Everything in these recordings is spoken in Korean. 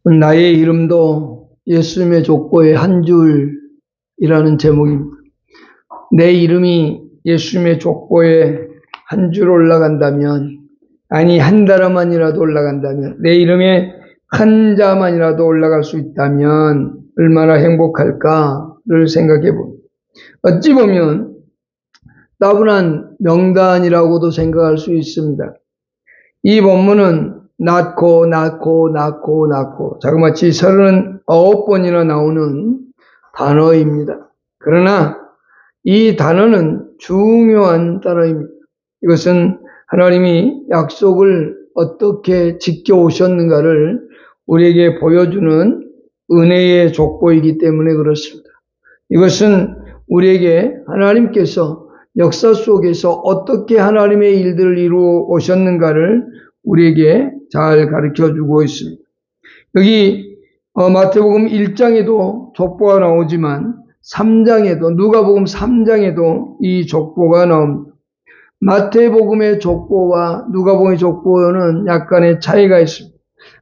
나의 이름도 예수님의 족보의 한 줄이라는 제목입니다. 내 이름이 예수님의 족보에 한 줄 올라간다면, 아니 한 단어만이라도 올라간다면, 내 이름에 한 자만이라도 올라갈 수 있다면 얼마나 행복할까를 생각해 봅니다. 어찌 보면 따분한 명단이라고도 생각할 수 있습니다. 이 본문은 낳고 자그마치 39번이나 나오는 단어입니다. 그러나 이 단어는 중요한 단어입니다. 이것은 하나님이 약속을 어떻게 지켜오셨는가를 우리에게 보여주는 은혜의 족보이기 때문에 그렇습니다. 이것은 우리에게 하나님께서 역사 속에서 어떻게 하나님의 일들을 이루어 오셨는가를 우리에게 잘 가르쳐주고 있습니다. 여기 마태복음 1장에도 족보가 나오지만 3장에도, 누가복음 3장에도 이 족보가 나옵니다. 마태복음의 족보와 누가복음의 족보는 약간의 차이가 있습니다.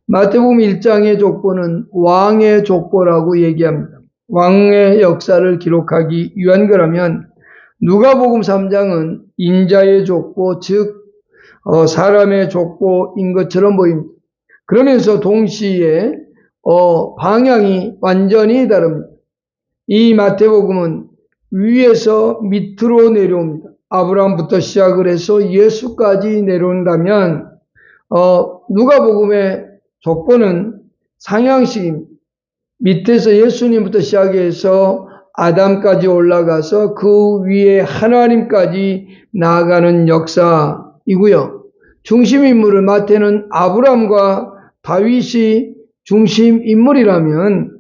마태복음 1장의 족보는 왕의 족보라고 얘기합니다. 왕의 역사를 기록하기 위한 거라면 누가복음 3장은 인자의 족보, 즉 사람의 족보인 것처럼 보입니다. 그러면서 동시에 방향이 완전히 다릅니다. 이 마태복음은 위에서 밑으로 내려옵니다. 아브라함부터 시작을 해서 예수까지 내려온다면 누가복음의 족보는 상향식입니다. 밑에서 예수님부터 시작해서 아담까지 올라가서 그 위에 하나님까지 나아가는 역사이고요. 중심 인물을 마태는 아브라함과 다윗이 중심 인물이라면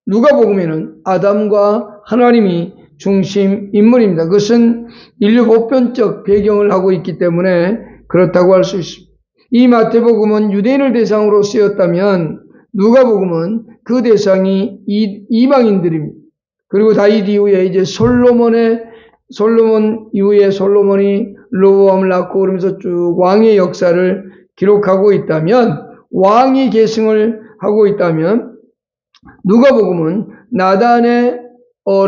누가복음에는 아담과 하나님이 중심 인물입니다. 그것은 인류 보편적 배경을 하고 있기 때문에 그렇다고 할 수 있습니다. 이 마태복음은 유대인을 대상으로 쓰였다면 누가복음은 그 대상이 이방인들입니다. 그리고 다윗 이후에 이제 솔로몬 이후에 솔로몬이 르호보암을 낳고 그러면서 쭉 왕의 역사를 기록하고 있다면, 왕이 계승을 하고 있다면 누가복음은 나단의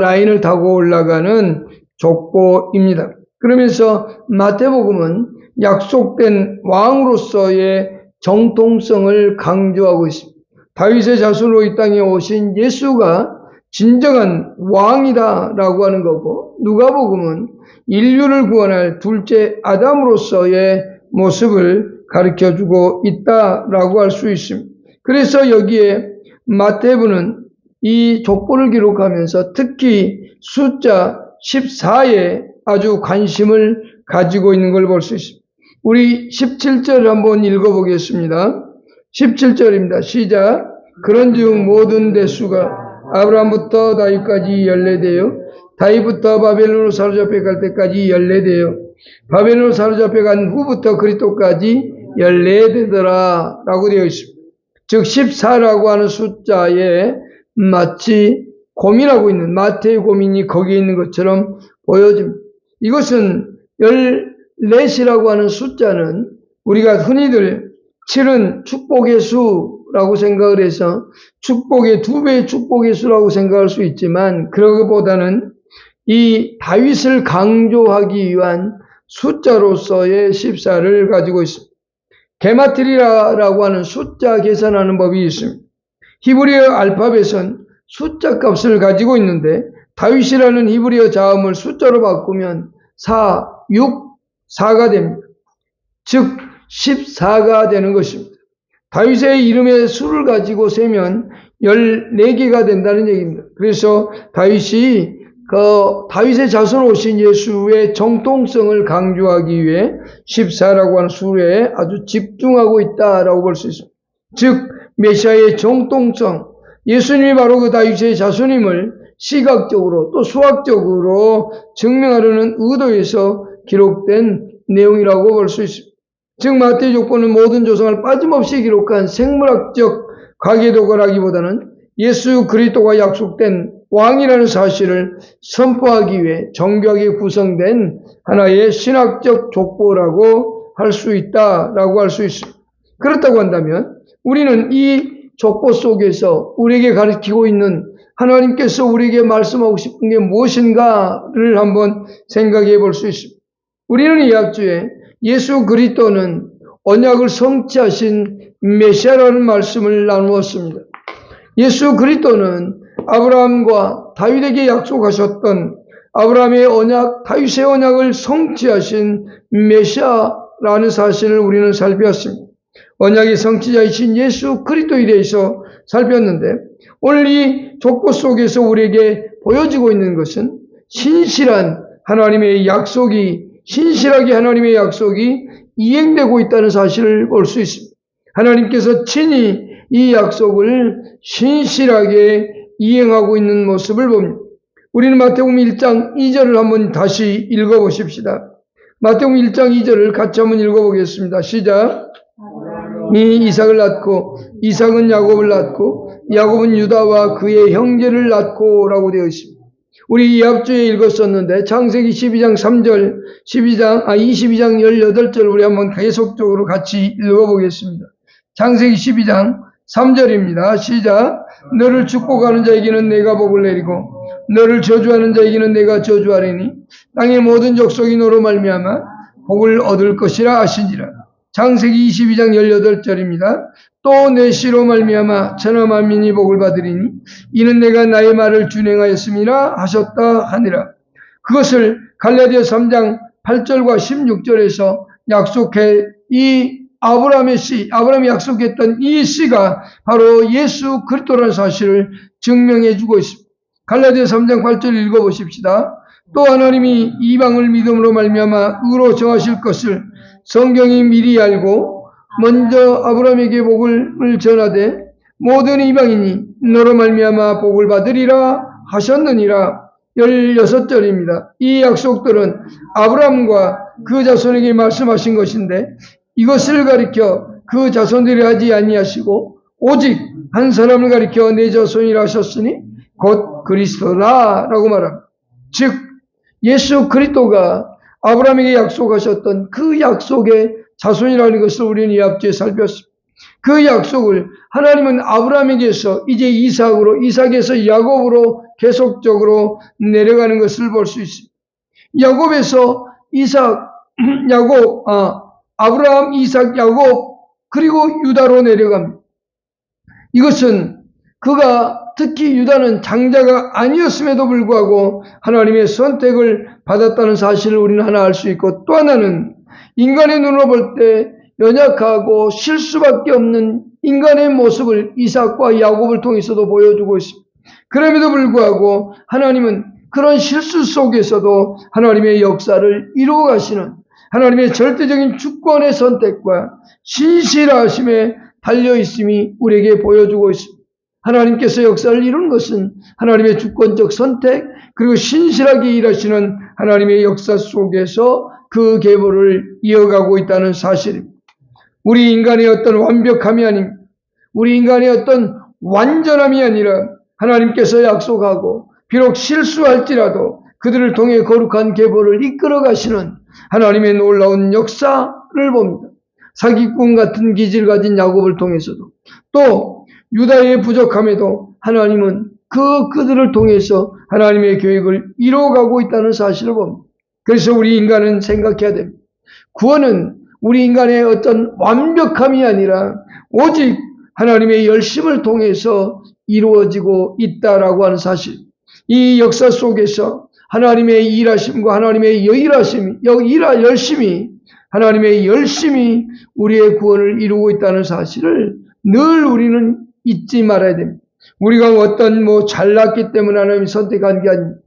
라인을 타고 올라가는 족보입니다. 그러면서 마태복음은 약속된 왕으로서의 정통성을 강조하고 있습니다. 다윗의 자손으로 이 땅에 오신 예수가 진정한 왕이다라고 하는 거고, 누가복음은 인류를 구원할 둘째 아담으로서의 모습을 가르쳐주고 있다라고 할 수 있습니다. 그래서 여기에 마태복음은 이 족보를 기록하면서 특히 숫자 14에 아주 관심을 가지고 있는 걸 볼 수 있습니다. 우리 17절 한번 읽어보겠습니다. 17절입니다. 시작. 그런즉 모든 대수가 아브라함부터 다윗까지 14대요. 다윗부터 바벨론으로 사로잡혀 갈 때까지 14대요. 바벨론으로 사로잡혀 간 후부터 그리스도까지 14대더라 라고 되어 있습니다. 즉 14라고 하는 숫자에 마치 고민하고 있는 마태의 고민이 거기에 있는 것처럼 보여집니다. 이것은 14이라고 하는 숫자는 우리가 흔히들 7은 축복의 수라고 생각을 해서 축복의 2배의 축복의 수라고 생각할 수 있지만, 그러기보다는 이 다윗을 강조하기 위한 숫자로서의 14를 가지고 있습니다. 게마트리아라고 하는 숫자 계산하는 법이 있습니다. 히브리어 알파벳은 숫자 값을 가지고 있는데 다윗이라는 히브리어 자음을 숫자로 바꾸면 4, 6, 4가 됩니다. 즉 14가 되는 것입니다. 다윗의 이름의 수를 가지고 세면 14개가 된다는 얘기입니다. 그래서 다윗이 다윗의 자손 오신 예수의 정통성을 강조하기 위해 14라고 하는 수에 아주 집중하고 있다라고 볼 수 있습니다. 즉 메시아의 정통성, 예수님이 바로 그 다윗의 자손임을 시각적으로 또 수학적으로 증명하려는 의도에서 기록된 내용이라고 볼 수 있습니다. 즉 마태 족보는 모든 조상을 빠짐없이 기록한 생물학적 가계도가라기보다는 예수 그리스도가 약속된 왕이라는 사실을 선포하기 위해 정교하게 구성된 하나의 신학적 족보라고 할 수 있다라고 할 수 있습니다. 그렇다고 한다면 우리는 이 족보 속에서 우리에게 가르치고 있는 하나님께서 우리에게 말씀하고 싶은 게 무엇인가를 한번 생각해 볼 수 있습니다. 우리는 이 학주에 예수 그리스도는 언약을 성취하신 메시아라는 말씀을 나누었습니다. 예수 그리스도는 아브라함과 다윗에게 약속하셨던 아브라함의 언약, 다윗의 언약을 성취하신 메시아라는 사실을 우리는 살펴봤습니다. 언약의 성취자이신 예수 그리스도에 대해서 살폈는데 오늘 이 족보 속에서 우리에게 보여지고 있는 것은 신실한 하나님의 약속이 신실하게 하나님의 약속이 이행되고 있다는 사실을 볼 수 있습니다. 하나님께서 친히 이 약속을 신실하게 이행하고 있는 모습을 봅니다. 우리는 마태복음 1장 2절을 한번 다시 읽어보십시다. 마태복음 1장 2절을 같이 한번 읽어보겠습니다. 시작. 이 이삭을 낳고 이삭은 야곱을 낳고 야곱은 유다와 그의 형제를 낳고 라고 되어 있습니다. 우리 이 앞주에 읽었었는데 창세기 12장 3절 22장 18절 우리 한번 계속적으로 같이 읽어보겠습니다. 창세기 12장 3절입니다. 시작. 너를 축복하는 자에게는 내가 복을 내리고 너를 저주하는 자에게는 내가 저주하리니 땅의 모든 족속이 너로 말미암아 복을 얻을 것이라 하시니라. 창세기 22장 18절입니다. 또 내 씨로 말미암아 천하 만민이 복을 받으리니 이는 내가 나의 말을 준행하였음이라 하셨다 하니라. 그것을 갈라디아 3장 8절과 16절에서 약속해 이 아브라함의 씨, 아브라함이 약속했던 이 씨가 바로 예수 그리스도라는 사실을 증명해 주고 있습니다. 갈라디아 3장 8절 읽어보십시다. 또 하나님이 이방을 믿음으로 말미암아 의로 정하실 것을 성경이 미리 알고 먼저 아브라함에게 복을 전하되 모든 이방인이 너로 말미암아 복을 받으리라 하셨느니라. 16절입니다. 이 약속들은 아브라함과 그 자손에게 말씀하신 것인데 이것을 가리켜 그 자손들이 하지 아니하시고 오직 한 사람을 가리켜 내 자손이라 하셨으니 곧 그리스도라라고 말합니다. 즉 예수 그리스도가 아브라함에게 약속하셨던 그 약속의 자손이라는 것을 우리는 이 앞뒤에 살폈습니다. 그 약속을 하나님은 아브라함에게서 이제 이삭에서 야곱으로 계속적으로 내려가는 것을 볼 수 있습니다. 야곱에서 아브라함, 이삭, 야곱 그리고 유다로 내려갑니다. 이것은 그가 특히 유다는 장자가 아니었음에도 불구하고 하나님의 선택을 받았다는 사실을 우리는 하나 알 수 있고 또 하나는 인간의 눈으로 볼 때 연약하고 실수밖에 없는 인간의 모습을 이삭과 야곱을 통해서도 보여주고 있습니다. 그럼에도 불구하고 하나님은 그런 실수 속에서도 하나님의 역사를 이루어 가시는 하나님의 절대적인 주권의 선택과 신실하심에 달려있음이 우리에게 보여주고 있습니다. 하나님께서 역사를 이루는 것은 하나님의 주권적 선택 그리고 신실하게 일하시는 하나님의 역사 속에서 그 계보를 이어가고 있다는 사실입니다. 우리 인간의 어떤 완벽함이 아닙니다. 우리 인간의 어떤 완전함이 아니라 하나님께서 약속하고 비록 실수할지라도 그들을 통해 거룩한 계보를 이끌어 가시는 하나님의 놀라운 역사를 봅니다. 사기꾼 같은 기질을 가진 야곱을 통해서도 또 유다의 부족함에도 하나님은 그들을 통해서 하나님의 계획을 이루어가고 있다는 사실을 봅니다. 그래서 우리 인간은 생각해야 됩니다. 구원은 우리 인간의 어떤 완벽함이 아니라 오직 하나님의 열심을 통해서 이루어지고 있다라고 하는 사실. 이 역사 속에서 하나님의 일하심과 하나님의 열심이 하나님의 열심이 우리의 구원을 이루고 있다는 사실을 늘 우리는 잊지 말아야 됩니다. 우리가 어떤 잘났기 때문에 하나님이 선택한 게 아닙니다.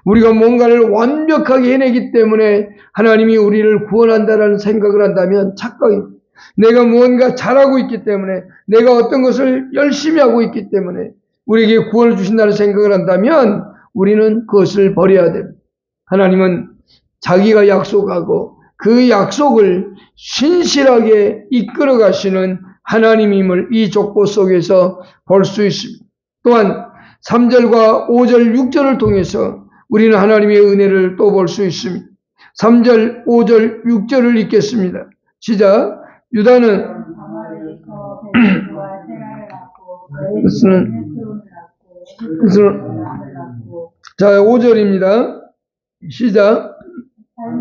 우리가 뭔가를 완벽하게 해내기 때문에 하나님이 우리를 구원한다라는 생각을 한다면 착각입니다. 내가 무언가 잘하고 있기 때문에 내가 어떤 것을 열심히 하고 있기 때문에 우리에게 구원을 주신다는 생각을 한다면 우리는 그것을 버려야 됩니다. 하나님은 자기가 약속하고 그 약속을 신실하게 이끌어 가시는 하나님임을 이 족보 속에서 볼 수 있습니다. 또한 3절과 5절, 6절을 통해서 우리는 하나님의 은혜를 또 볼 수 있습니다. 3절, 5절, 6절을 읽겠습니다. 시작. 유다는 벨레스와 세라를 낳고 벨레스는 헤스론을 낳고 자, 5절입니다. 시작.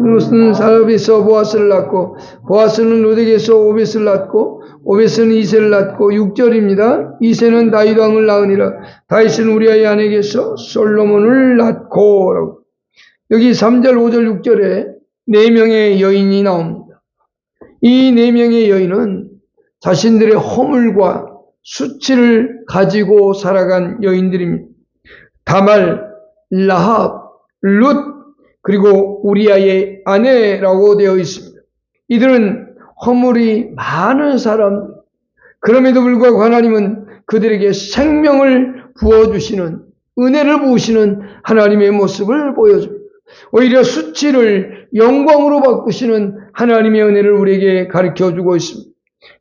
루스는 살비에서 보아스를 낳고 보아스는 루덱에서 오벳을 낳고 오벳은 이새를 낳고 6절입니다. 이새는 다윗 왕을 낳으니라. 다윗은 우리아의 아내에게서 솔로몬을 낳고. 여기 3절, 5절, 6절에 4명의 여인이 나옵니다. 이 4명의 여인은 자신들의 허물과 수치를 가지고 살아간 여인들입니다. 다말, 라합, 룻, 그리고 우리아의 아내라고 되어 있습니다. 이들은 허물이 많은 사람들. 그럼에도 불구하고 하나님은 그들에게 생명을 부어주시는, 은혜를 부으시는 하나님의 모습을 보여줍니다. 오히려 수치를 영광으로 바꾸시는 하나님의 은혜를 우리에게 가르쳐주고 있습니다.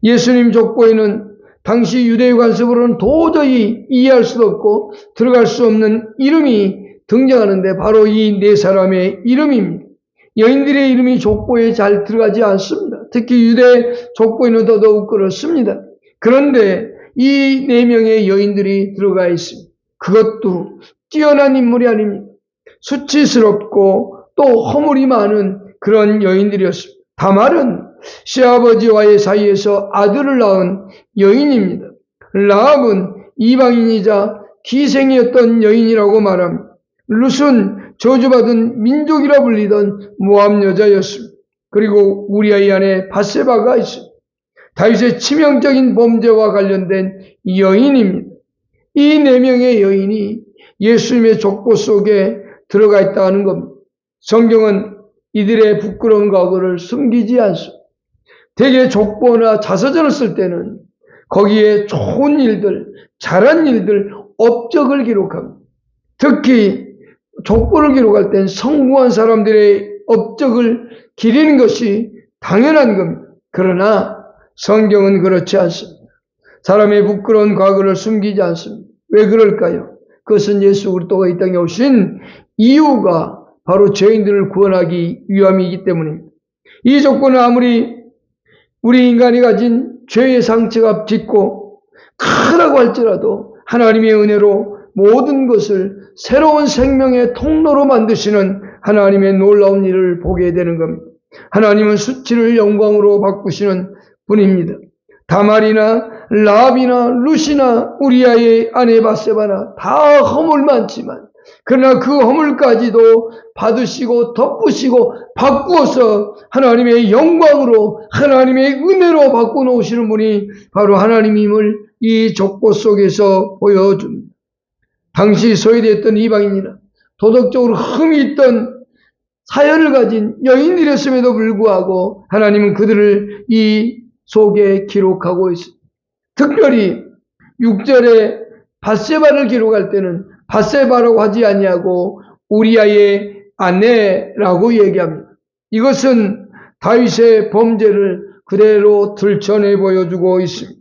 예수님 족보에는 당시 유대의 관습으로는 도저히 이해할 수도 없고 들어갈 수 없는 이름이 등장하는데 바로 이 4사람의 이름입니다. 여인들의 이름이 족보에 잘 들어가지 않습니다. 특히 유대 족보에는 더더욱 그렇습니다. 그런데 이 4명의 여인들이 들어가 있습니다. 그것도 뛰어난 인물이 아닙니다. 수치스럽고 또 허물이 많은 그런 여인들이었습니다. 다말은 시아버지와의 사이에서 아들을 낳은 여인입니다. 라합은 이방인이자 기생이었던 여인이라고 말합니다. 룻은 저주받은 민족이라 불리던 모압 여자였습니다. 그리고 우리아의 아내 바세바가 있습니다. 다윗의 치명적인 범죄와 관련된 여인입니다. 이 4명의 여인이 예수님의 족보 속에 들어가 있다는 겁니다. 성경은 이들의 부끄러운 과거를 숨기지 않습니다. 대개 족보나 자서전을 쓸 때는 거기에 좋은 일들, 잘한 일들, 업적을 기록합니다. 특히 족보를 기록할 땐 성공한 사람들의 업적을 기리는 것이 당연한 겁니다. 그러나 성경은 그렇지 않습니다. 사람의 부끄러운 과거를 숨기지 않습니다. 왜 그럴까요? 그것은 예수 그리스도가 이 땅에 오신 이유가 바로 죄인들을 구원하기 위함이기 때문입니다. 이 족보는 아무리 우리 인간이 가진 죄의 상처가 짙고 크다고 할지라도 하나님의 은혜로 모든 것을 새로운 생명의 통로로 만드시는 하나님의 놀라운 일을 보게 되는 겁니다. 하나님은 수치를 영광으로 바꾸시는 분입니다. 다말이나 라합이나 룻이나 우리아의 아내 바세바나 다 허물 많지만 그러나 그 허물까지도 받으시고 덮으시고 바꾸어서 하나님의 영광으로 하나님의 은혜로 바꿔놓으시는 분이 바로 하나님임을 이 족보 속에서 보여줍니다. 당시 소외되었던 이방인이나 도덕적으로 흠이 있던 사연을 가진 여인들이었음에도 불구하고 하나님은 그들을 이 속에 기록하고 있습니다. 특별히 6절에 바세바를 기록할 때는 바세바라고 하지 아니하고 우리아의 아내라고 얘기합니다. 이것은 다윗의 범죄를 그대로 들춰내 보여주고 있습니다.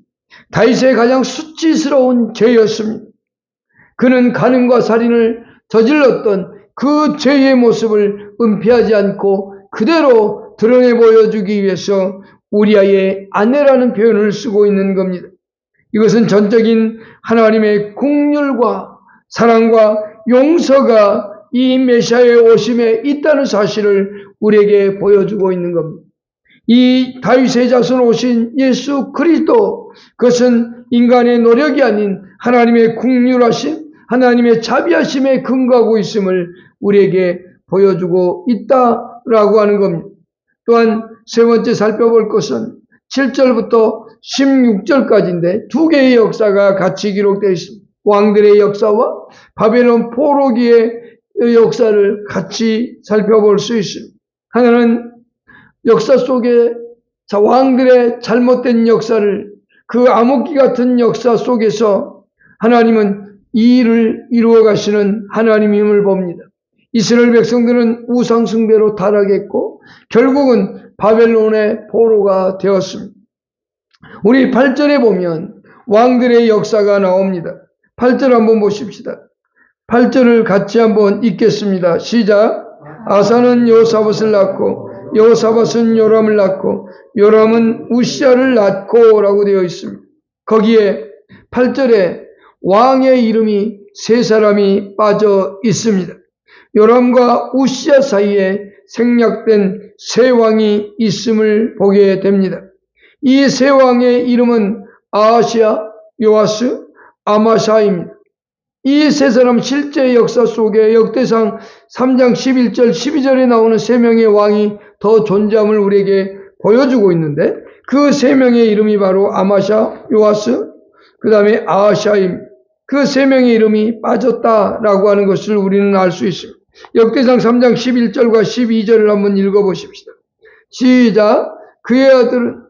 다윗의 가장 수치스러운 죄였습니다. 그는 간음과 살인을 저질렀던 그 죄의 모습을 은폐하지 않고 그대로 드러내 보여주기 위해서 우리아의 아내라는 표현을 쓰고 있는 겁니다. 이것은 전적인 하나님의 긍휼과 사랑과 용서가 이 메시아의 오심에 있다는 사실을 우리에게 보여주고 있는 겁니다. 이 다윗의 자손으로 오신 예수 그리스도, 그것은 인간의 노력이 아닌 하나님의 긍휼하심, 하나님의 자비하심에 근거하고 있음을 우리에게 보여주고 있다라고 하는 겁니다. 또한 세 번째 살펴볼 것은 7절부터 16절까지인데 두 개의 역사가 같이 기록되어 있습니다. 왕들의 역사와 바벨론 포로기의 역사를 같이 살펴볼 수 있습니다. 하나는 역사 속에 왕들의 잘못된 역사를, 그 암흑기 같은 역사 속에서 하나님은 이 일을 이루어 가시는 하나님임을 봅니다. 이스라엘 백성들은 우상 숭배로 타락했고 결국은 바벨론의 포로가 되었습니다. 우리 8절에 보면 왕들의 역사가 나옵니다. 8절 한번 보십시다. 8절을 같이 한번 읽겠습니다. 시작. 아사는 여호사밧을 낳고 여호사밧은 요람을 낳고 요람은 우시아를 낳고 라고 되어 있습니다. 거기에 8절에 왕의 이름이 세 사람이 빠져 있습니다. 요람과 우시야 사이에 생략된 세 왕이 있음을 보게 됩니다. 이 세 왕의 이름은 아하시야, 요아스, 아마샤입니다. 이 세 사람 실제 역사 속에 역대상 3장 11절, 12절에 나오는 세 명의 왕이 더 존재함을 우리에게 보여주고 있는데 그 세 명의 이름이 바로 아마샤, 요아스, 그 다음에 아하샤입니다. 그 세 명의 이름이 빠졌다라고 하는 것을 우리는 알 수 있습니다. 역대상 3장 11절과 12절을 한번 읽어보십시다. 시작. 그의 아들은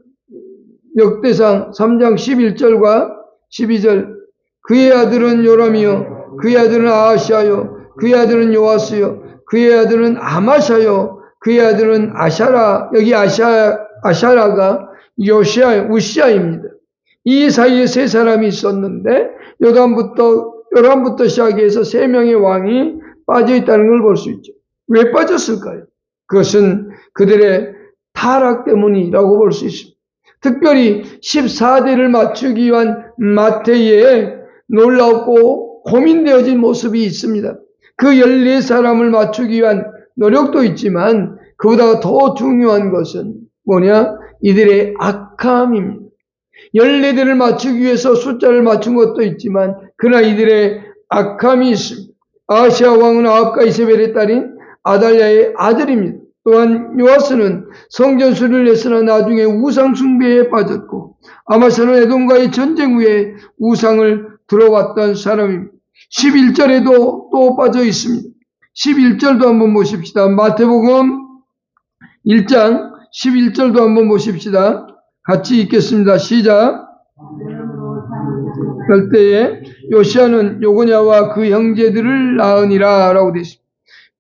역대상 3장 11절과 12절 그의 아들은 요람이요 그의 아들은 아하시아요 그의 아들은 요아스요 그의 아들은 아마샤요 그의 아들은 아샤라. 여기 아샤라가 우시아입니다. 이 사이에 세 사람이 있었는데 요람부터 시작해서 세 명의 왕이 빠져 있다는 걸 볼 수 있죠. 왜 빠졌을까요? 그것은 그들의 타락 때문이라고 볼 수 있습니다. 특별히 14대를 맞추기 위한 마태의 놀랍고 고민되어진 모습이 있습니다. 그 14사람을 맞추기 위한 노력도 있지만 그보다 더 중요한 것은 뭐냐? 이들의 악함입니다. 14대를 맞추기 위해서 숫자를 맞춘 것도 있지만 그러나 이들의 악함이 있습니다. 아하시아 왕은 아합과 이세벨의 딸인 아달랴의 아들입니다. 또한 요아스는 성전 수리를 했으나 나중에 우상 숭배에 빠졌고 아마샤는 에돔과의 전쟁 후에 우상을 들어왔던 사람입니다. 11절에도 또 빠져 있습니다. 11절도 한번 보십시다. 마태복음 1장 11절도 한번 보십시다. 같이 읽겠습니다. 시작. 그럴 때에 요시아는 요고냐와 그 형제들을 낳으니라 라고 되어 있습니다.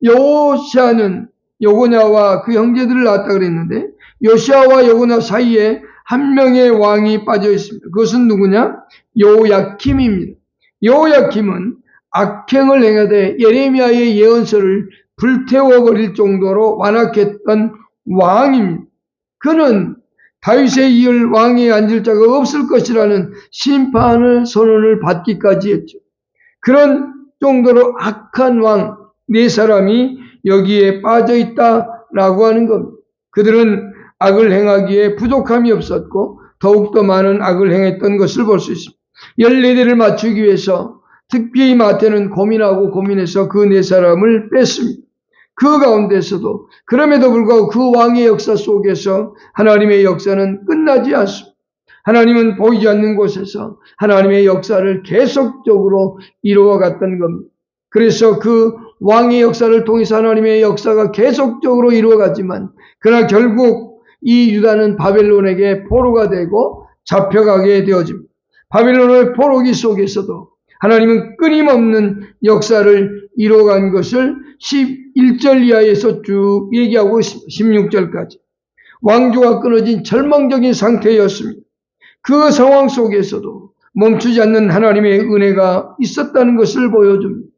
요시아는 요고냐와 그 형제들을 낳았다 그랬는데 요시아와 요고냐 사이에 한 명의 왕이 빠져 있습니다. 그것은 누구냐? 요야킴입니다. 요야킴은 악행을 행하되 예레미야의 예언서를 불태워버릴 정도로 완악했던 왕입니다. 그는 다윗에 이을 왕에 앉을 자가 없을 것이라는 심판을 선언을 받기까지 했죠. 그런 정도로 악한 왕 네 사람이 여기에 빠져 있다라고 하는 겁니다. 그들은 악을 행하기에 부족함이 없었고 더욱더 많은 악을 행했던 것을 볼 수 있습니다. 14대를 맞추기 위해서 특별히 마태는 고민해서 그 네 사람을 뺐습니다. 그 가운데서도 그럼에도 불구하고 그 왕의 역사 속에서 하나님의 역사는 끝나지 않습니다. 하나님은 보이지 않는 곳에서 하나님의 역사를 계속적으로 이루어갔던 겁니다. 그래서 그 왕의 역사를 통해서 하나님의 역사가 계속적으로 이루어갔지만 그러나 결국 이 유다는 바벨론에게 포로가 되고 잡혀가게 되어집니다. 바벨론의 포로기 속에서도 하나님은 끊임없는 역사를 이루어간 것을 11절 이하에서 쭉 얘기하고 있습니다. 16절까지. 왕조가 끊어진 절망적인 상태였습니다. 그 상황 속에서도 멈추지 않는 하나님의 은혜가 있었다는 것을 보여줍니다.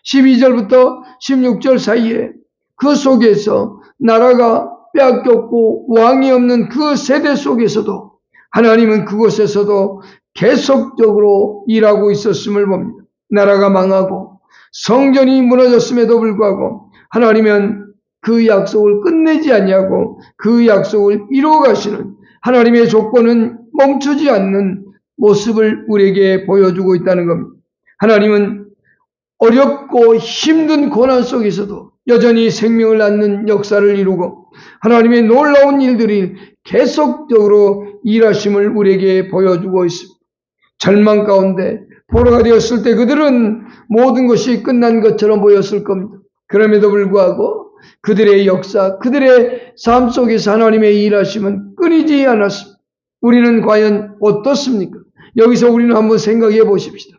12절부터 16절 사이에 그 속에서 나라가 빼앗겼고 왕이 없는 그 세대 속에서도 하나님은 그곳에서도 계속적으로 일하고 있었음을 봅니다. 나라가 망하고 성전이 무너졌음에도 불구하고 하나님은 그 약속을 끝내지 않냐고 그 약속을 이루어 가시는 하나님의 조건은 멈추지 않는 모습을 우리에게 보여주고 있다는 겁니다. 하나님은 어렵고 힘든 고난 속에서도 여전히 생명을 낳는 역사를 이루고 하나님의 놀라운 일들이 계속적으로 일하심을 우리에게 보여주고 있습니다. 절망 가운데 포로가 되었을 때 그들은 모든 것이 끝난 것처럼 보였을 겁니다. 그럼에도 불구하고 그들의 역사, 그들의 삶 속에서 하나님의 일하심은 끊이지 않았습니다. 우리는 과연 어떻습니까? 여기서 우리는 한번 생각해 보십시다.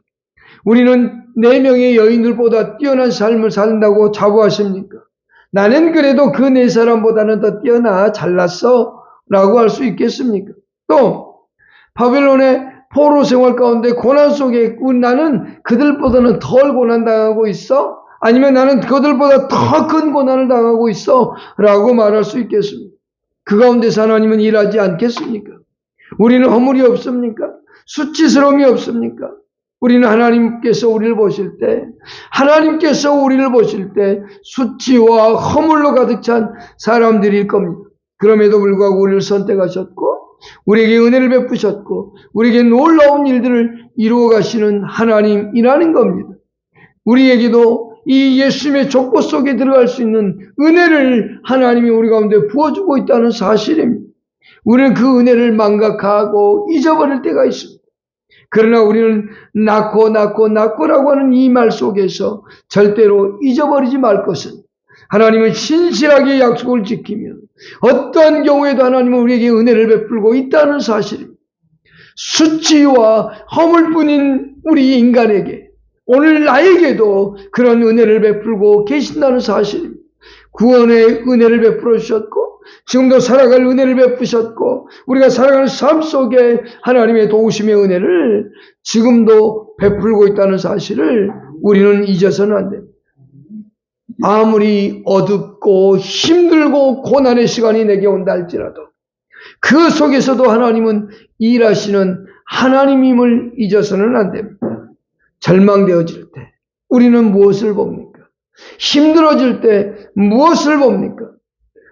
우리는 4명의 여인들보다 뛰어난 삶을 산다고 자부하십니까? 나는 그래도 그 4사람보다는 더 뛰어나 잘났어 라고 할 수 있겠습니까? 또 바벨론의 포로 생활 가운데 고난 속에 나는 그들보다는 덜 고난당하고 있어? 아니면 나는 그들보다 더 큰 고난을 당하고 있어? 라고 말할 수 있겠습니까? 그 가운데서 하나님은 일하지 않겠습니까? 우리는 허물이 없습니까? 수치스러움이 없습니까? 우리는 하나님께서 우리를 보실 때 수치와 허물로 가득 찬 사람들일 겁니다. 그럼에도 불구하고 우리를 선택하셨고 우리에게 은혜를 베푸셨고 우리에게 놀라운 일들을 이루어 가시는 하나님이라는 겁니다. 우리에게도 이 예수님의 족보 속에 들어갈 수 있는 은혜를 하나님이 우리 가운데 부어주고 있다는 사실입니다. 우리는 그 은혜를 망각하고 잊어버릴 때가 있습니다. 그러나 우리는 낳고라고 하는 이 말 속에서 절대로 잊어버리지 말 것은 하나님은 신실하게 약속을 지키며 어떠한 경우에도 하나님은 우리에게 은혜를 베풀고 있다는 사실입니다. 수치와 허물뿐인 우리 인간에게 오늘 나에게도 그런 은혜를 베풀고 계신다는 사실입니다. 구원의 은혜를 베풀어 주셨고 지금도 살아갈 은혜를 베푸셨고 우리가 살아가는 삶 속에 하나님의 도우심의 은혜를 지금도 베풀고 있다는 사실을 우리는 잊어서는 안 됩니다. 아무리 어둡고 힘들고 고난의 시간이 내게 온다 할지라도 그 속에서도 하나님은 일하시는 하나님임을 잊어서는 안 됩니다. 절망되어질 때 우리는 무엇을 봅니까? 힘들어질 때 무엇을 봅니까?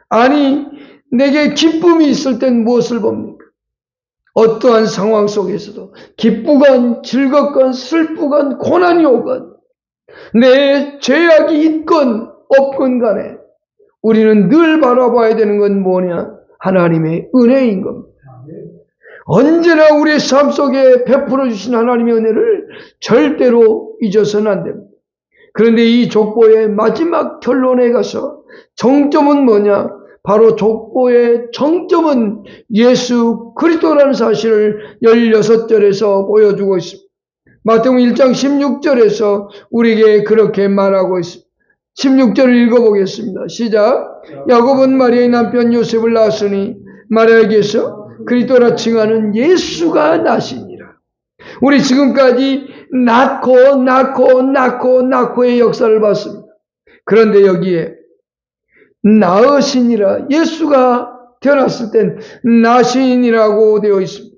아니 내게 기쁨이 있을 땐 무엇을 봅니까? 어떠한 상황 속에서도 기쁘건 즐겁건 슬프건 고난이 오건 내 죄악이 있건 없건 간에 우리는 늘 바라봐야 되는 건 뭐냐? 하나님의 은혜인 겁니다. 언제나 우리의 삶 속에 베풀어 주신 하나님의 은혜를 절대로 잊어서는 안 됩니다. 그런데 이 족보의 마지막 결론에 가서 정점은 뭐냐? 바로 족보의 정점은 예수 그리스도라는 사실을 16절에서 보여주고 있습니다. 마태복음 1장 16절에서 우리에게 그렇게 말하고 있습니다. 16절을 읽어보겠습니다. 시작. 야곱은 마리아의 남편 요셉을 낳았으니 마리아에게서 그리스도라 칭하는 예수가 나시니라. 우리 지금까지 낳고의 역사를 봤습니다. 그런데 여기에 낳으시니라, 예수가 태어났을 땐 나시니라고 되어 있습니다.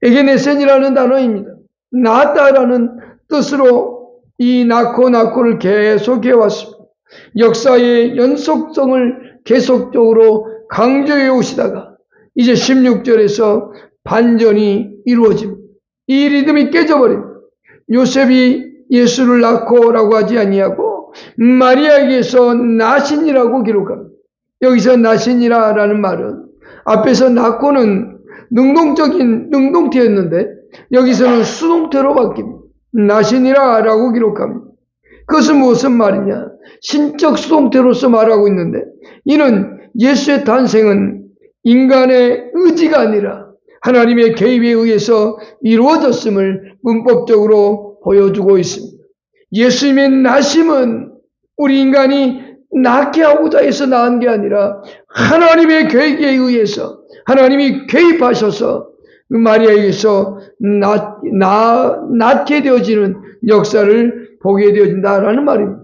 에게네센이라는 단어입니다. 낳았다라는 뜻으로 이 낳고를 계속 해왔습니다. 역사의 연속성을 계속적으로 강조해 오시다가 이제 16절에서 반전이 이루어집니다. 이 리듬이 깨져버립니다. 요셉이 예수를 낳고라고 하지 아니하고 마리아에게서 나시니라고 기록합니다. 여기서 나시니라라는 말은 앞에서 낳고는 능동태였는데 여기서는 수동태로 바뀝니다. 나시니라라고 기록합니다. 그것은 무슨 말이냐? 신적 수동태로서 말하고 있는데 이는 예수의 탄생은 인간의 의지가 아니라 하나님의 개입에 의해서 이루어졌음을 문법적으로 보여주고 있습니다. 예수님의 나심은 우리 인간이 낳게 하고자 해서 낳은 게 아니라 하나님의 계획에 의해서 하나님이 개입하셔서 마리아에게서 낳게 되어지는 역사를 보게 되어진다라는 말입니다.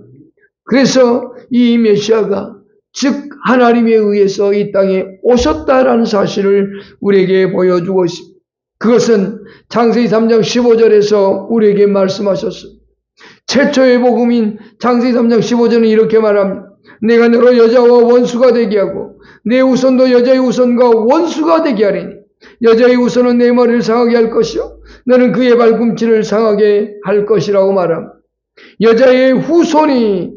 그래서 이 메시아가 즉 하나님에 의해서 이 땅에 오셨다라는 사실을 우리에게 보여주고 있습니다. 그것은 창세기 3장 15절에서 우리에게 말씀하셨습니다. 최초의 복음인 창세기 3장 15절은 이렇게 말합니다. 내가 너로 여자와 원수가 되게 하고 내 후손도 여자의 후손과 원수가 되게 하리니 여자의 후손은 내 머리를 상하게 할 것이요 너는 그의 발꿈치를 상하게 할 것이라고 말합니다. 여자의 후손이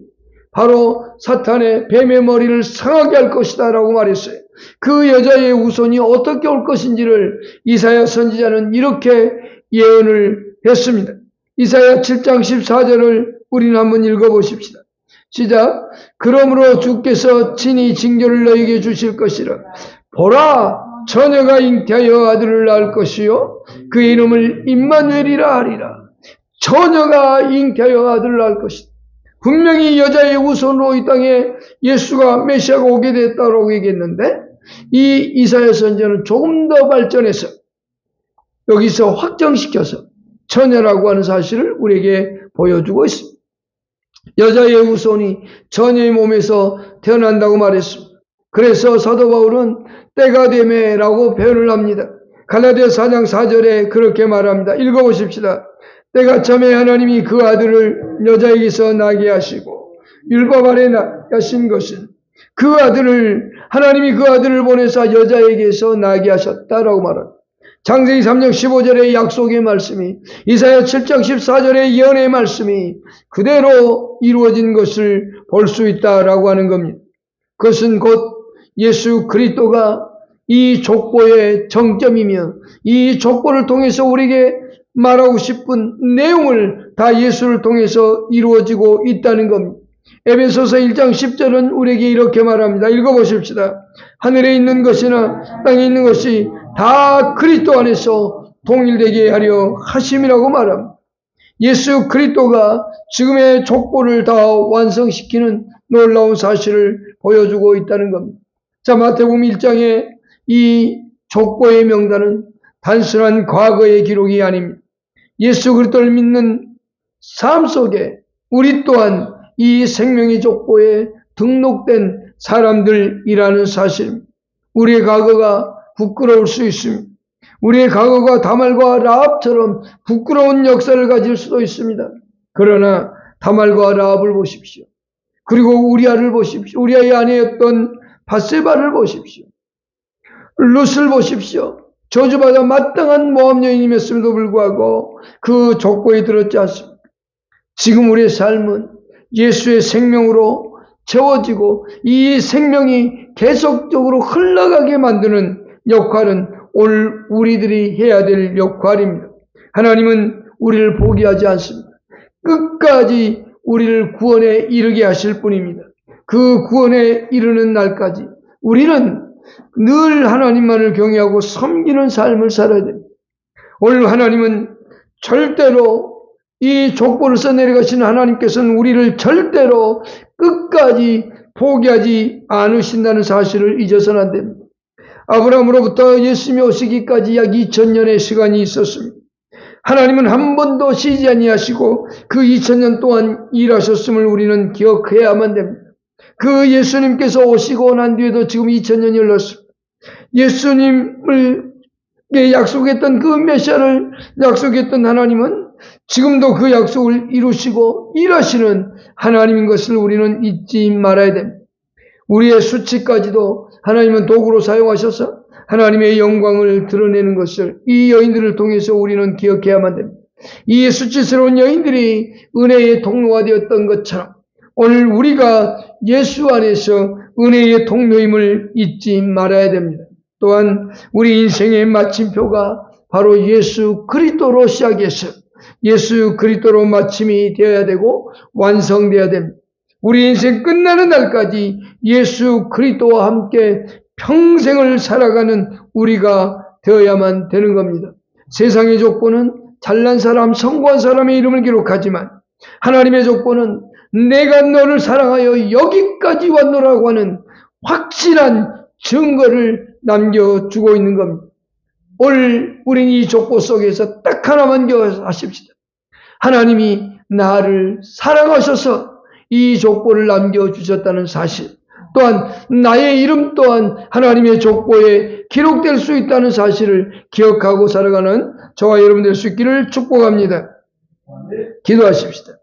바로 사탄의 뱀의 머리를 상하게 할 것이다 라고 말했어요. 그 여자의 후손이 어떻게 올 것인지를 이사야 선지자는 이렇게 예언을 했습니다. 이사야 7장 14절을 우리는 한번 읽어보십시다. 시작. 그러므로 주께서 친히 징조를 너에게 주실 것이라. 보라, 처녀가 잉태하여 아들을 낳을 것이요 그의 이름을 임마누엘이라 하리라. 처녀가 잉태하여 아들을 낳을 것이다. 분명히 여자의 후손으로 이 땅에 예수가 메시아가 오게 됐다고 얘기했는데 이 이사야 선지자는 조금 더 발전해서 여기서 확정시켜서 처녀라고 하는 사실을 우리에게 보여주고 있습니다. 여자의 후손이 처녀의 몸에서 태어난다고 말했습니다. 그래서 사도 바울은 때가 되매라고 표현을 합니다. 갈라디아 4장 4절에 그렇게 말합니다. 읽어보십시다. 때가 참에 하나님이 그 아들을 여자에게서 나게 하시고 율법 아래 나게 하신 것은 하나님이 그 아들을 보내사 여자에게서 나게 하셨다라고 말합니다. 창세기 3장 15절의 약속의 말씀이, 이사야 7장 14절의 예언의 말씀이 그대로 이루어진 것을 볼 수 있다라고 하는 겁니다. 그것은 곧 예수 그리스도가 이 족보의 정점이며 이 족보를 통해서 우리에게 말하고 싶은 내용을 다 예수를 통해서 이루어지고 있다는 겁니다. 에베소서 1장 10절은 우리에게 이렇게 말합니다. 읽어보십시다. 하늘에 있는 것이나 땅에 있는 것이 다 그리스도 안에서 통일되게 하려 하심이라고 말합니다. 예수 그리스도가 지금의 족보를 다 완성시키는 놀라운 사실을 보여주고 있다는 겁니다. 자, 마태복음 1장의 이 족보의 명단은 단순한 과거의 기록이 아닙니다. 예수 그리스도를 믿는 삶 속에 우리 또한 이 생명의 족보에 등록된 사람들이라는 사실입니다. 우리의 과거가 부끄러울 수 있습니다. 우리의 과거가 다말과 라합처럼 부끄러운 역사를 가질 수도 있습니다. 그러나 다말과 라합을 보십시오. 그리고 우리아를 보십시오. 우리아의 아내였던 바세바를 보십시오. 룻을 보십시오. 저주받아 마땅한 모함 여인이었음에도 불구하고 그 족보에 들었지 않습니까? 지금 우리의 삶은 예수의 생명으로 채워지고 이 생명이 계속적으로 흘러가게 만드는 역할은 오늘 우리들이 해야 될 역할입니다. 하나님은 우리를 포기하지 않습니다. 끝까지 우리를 구원에 이르게 하실 분입니다. 그 구원에 이르는 날까지 우리는 늘 하나님만을 경외하고 섬기는 삶을 살아야 됩니다. 오늘 하나님은 절대로 이 족보를 써내려가시는 하나님께서는 우리를 절대로 끝까지 포기하지 않으신다는 사실을 잊어서는 안 됩니다. 아브라함으로부터 예수님이 오시기까지 약 2000년의 시간이 있었습니다. 하나님은 한 번도 쉬지 아니하시고 그 2000년 동안 일하셨음을 우리는 기억해야만 됩니다. 그 예수님께서 오시고 난 뒤에도 지금 2000년이 흘렀습니다. 예수님을 약속했던 그 메시아를 약속했던 하나님은 지금도 그 약속을 이루시고 일하시는 하나님인 것을 우리는 잊지 말아야 됩니다. 우리의 수치까지도 하나님은 도구로 사용하셔서 하나님의 영광을 드러내는 것을 이 여인들을 통해서 우리는 기억해야만 됩니다. 이 수치스러운 여인들이 은혜의 통로가 되었던 것처럼 오늘 우리가 예수 안에서 은혜의 통로임을 잊지 말아야 됩니다. 또한 우리 인생의 마침표가 바로 예수 그리스도로 시작해서 예수 그리스도로 마침이 되어야 되고 완성되어야 됩니다. 우리 인생 끝나는 날까지 예수 그리스도와 함께 평생을 살아가는 우리가 되어야만 되는 겁니다. 세상의 족보는 잘난 사람, 성공한 사람의 이름을 기록하지만 하나님의 족보는 내가 너를 사랑하여 여기까지 왔노라고 하는 확실한 증거를 남겨주고 있는 겁니다. 오늘 우리는 이 족보 속에서 딱 하나만 기억하십시다. 하나님이 나를 사랑하셔서 이 족보를 남겨주셨다는 사실, 또한 나의 이름 또한 하나님의 족보에 기록될 수 있다는 사실을 기억하고 살아가는 저와 여러분 될 수 있기를 축복합니다. 기도하십시다.